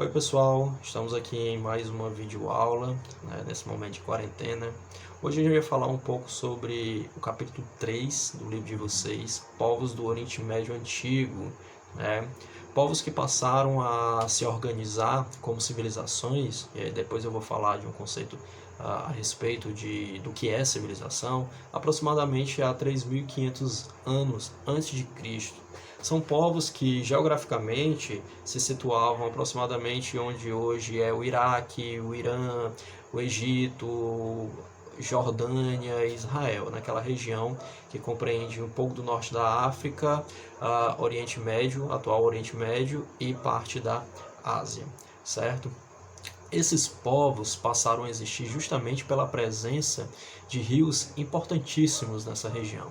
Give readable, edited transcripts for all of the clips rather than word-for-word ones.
Oi pessoal, estamos aqui em mais uma videoaula, nesse momento de quarentena. Hoje eu ia falar um pouco sobre o capítulo 3 do livro de vocês, Povos do Oriente Médio Antigo. Povos que passaram a se organizar como civilizações, e aí depois eu vou falar de um conceito a respeito do que é civilização, aproximadamente há 3.500 anos antes de Cristo. São povos que geograficamente se situavam aproximadamente onde hoje é o Iraque, o Irã, o Egito, Jordânia e Israel, naquela região que compreende um pouco do norte da África, Oriente Médio, atual Oriente Médio e parte da Ásia, certo? Esses povos passaram a existir justamente pela presença de rios importantíssimos nessa região,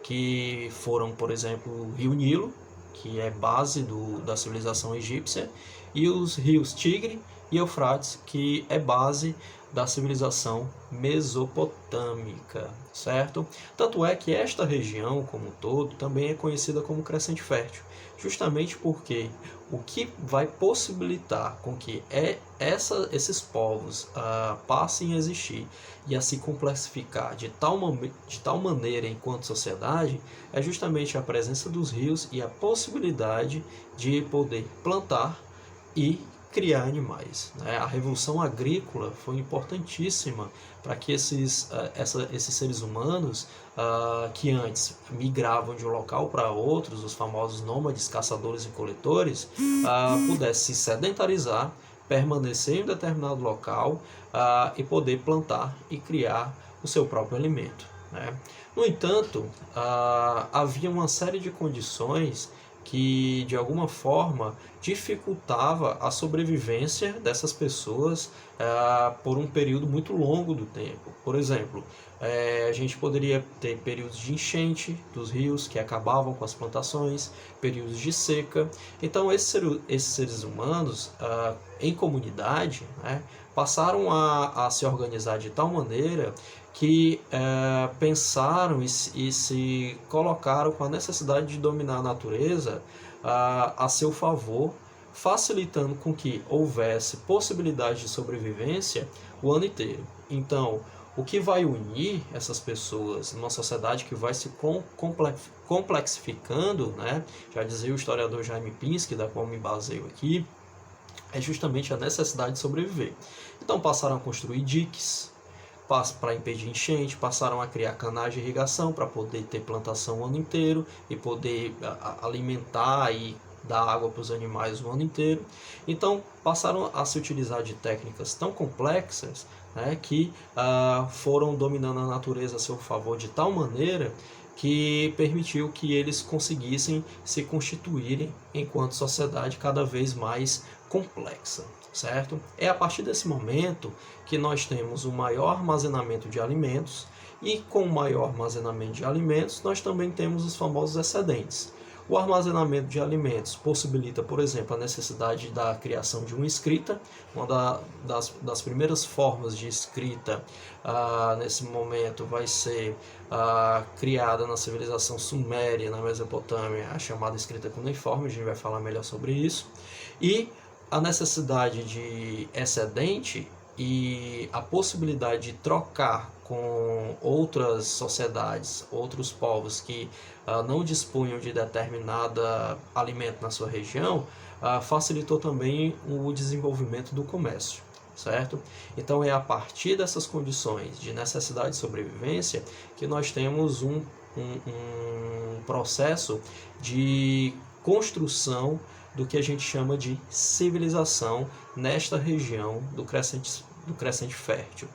que foram, por exemplo, o Rio Nilo, que é base da civilização egípcia, e os rios Tigre e Eufrates, que é base da civilização mesopotâmica, certo? Tanto é que esta região, como um todo, também é conhecida como Crescente Fértil, justamente porque o que vai possibilitar com que esses povos passem a existir e a se complexificar de tal maneira enquanto sociedade é justamente a presença dos rios e a possibilidade de poder plantar e criar animais. A Revolução Agrícola foi importantíssima para que esses seres humanos que antes migravam de um local para outros, os famosos nômades, caçadores e coletores, pudessem se sedentarizar, permanecer em um determinado local e poder plantar e criar o seu próprio alimento. No entanto, havia uma série de condições que de alguma forma dificultava a sobrevivência dessas pessoas por um período muito longo do tempo. Por exemplo, a gente poderia ter períodos de enchente dos rios que acabavam com as plantações, períodos de seca. Então esses seres humanos em comunidade passaram a se organizar de tal maneira que pensaram e se colocaram com a necessidade de dominar a natureza a seu favor, facilitando com que houvesse possibilidade de sobrevivência o ano inteiro. Então, o que vai unir essas pessoas numa sociedade que vai se complexificando, já dizia o historiador Jaime Pinsky, da qual me baseio aqui, é justamente a necessidade de sobreviver. Então passaram a construir diques para impedir enchente, passaram a criar canais de irrigação para poder ter plantação o ano inteiro e poder alimentar e dar água para os animais o ano inteiro. Então passaram a se utilizar de técnicas tão complexas que foram dominando a natureza a seu favor de tal maneira que permitiu que eles conseguissem se constituírem enquanto sociedade cada vez mais complexa, certo? É a partir desse momento que nós temos o maior armazenamento de alimentos e com o maior armazenamento de alimentos nós também temos os famosos excedentes. O armazenamento de alimentos possibilita, por exemplo, a necessidade da criação de uma escrita. Uma das primeiras formas de escrita nesse momento vai ser criada na civilização suméria, na Mesopotâmia, a chamada escrita cuneiforme. A gente vai falar melhor sobre isso. E a necessidade de excedente e a possibilidade de trocar com outras sociedades, outros povos que não dispunham de determinado alimento na sua região, facilitou também o desenvolvimento do comércio, certo? Então é a partir dessas condições de necessidade de sobrevivência que nós temos um processo de construção do que a gente chama de civilização nesta região do Crescente Fértil.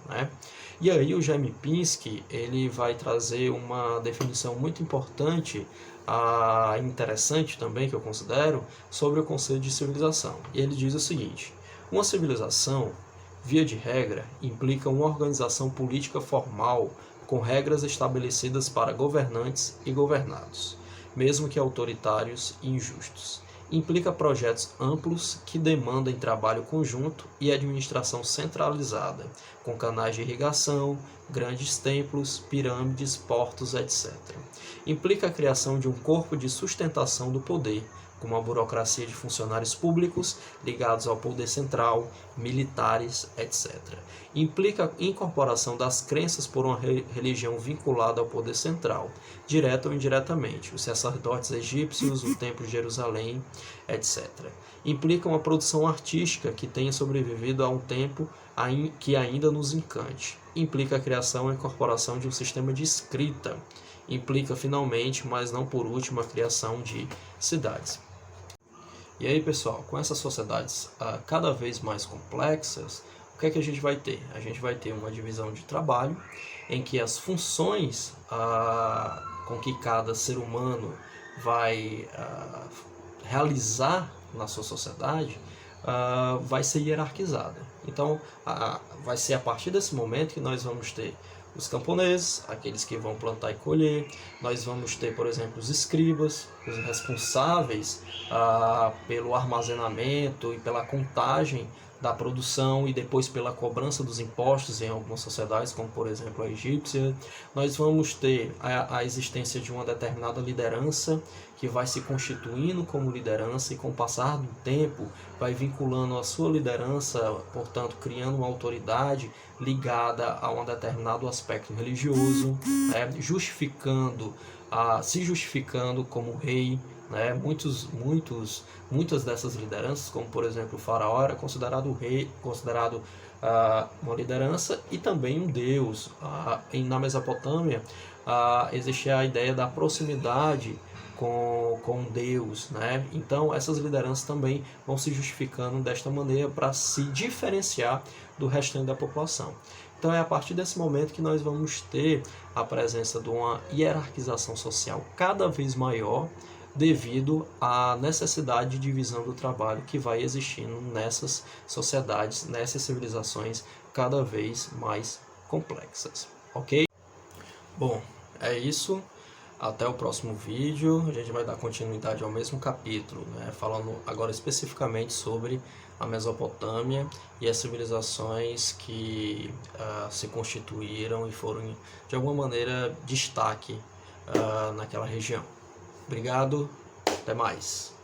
E aí o Jaime Pinsky ele vai trazer uma definição muito importante, interessante também, que eu considero, sobre o conceito de civilização. E ele diz o seguinte: uma civilização, via de regra, implica uma organização política formal com regras estabelecidas para governantes e governados, mesmo que autoritários e injustos. Implica projetos amplos que demandem trabalho conjunto e administração centralizada, com canais de irrigação, grandes templos, pirâmides, portos, etc. Implica a criação de um corpo de sustentação do poder, com uma burocracia de funcionários públicos ligados ao poder central, militares, etc. Implica a incorporação das crenças por uma religião vinculada ao poder central, direta ou indiretamente, os sacerdotes egípcios, o Templo de Jerusalém, etc. Implica uma produção artística que tenha sobrevivido a um tempo que ainda nos encante. Implica a criação e incorporação de um sistema de escrita. Implica, finalmente, mas não por último, a criação de cidades. E aí, pessoal, com essas sociedades cada vez mais complexas, o que é que a gente vai ter? A gente vai ter uma divisão de trabalho em que as funções com que cada ser humano vai realizar na sua sociedade vai ser hierarquizada. Então, vai ser a partir desse momento que nós vamos ter os camponeses, aqueles que vão plantar e colher. Nós vamos ter, por exemplo, os escribas, os responsáveis pelo armazenamento e pela contagem da produção e depois pela cobrança dos impostos em algumas sociedades, como por exemplo a egípcia. Nós vamos ter a existência de uma determinada liderança que vai se constituindo como liderança e com o passar do tempo vai vinculando a sua liderança, portanto criando uma autoridade ligada a um determinado aspecto religioso, se justificando como rei. Muitas dessas lideranças, como por exemplo o faraó, era considerado o rei, considerado uma liderança e também um deus. Na Mesopotâmia existia a ideia da proximidade com Deus, Então essas lideranças também vão se justificando desta maneira para se diferenciar do restante da população. Então é a partir desse momento que nós vamos ter a presença de uma hierarquização social cada vez maior devido à necessidade de divisão do trabalho que vai existindo nessas sociedades, nessas civilizações cada vez mais complexas, ok? Bom, é isso. Até o próximo vídeo. A gente vai dar continuidade ao mesmo capítulo, falando agora especificamente sobre a Mesopotâmia e as civilizações que se constituíram e foram de alguma maneira destaque naquela região. Obrigado, até mais.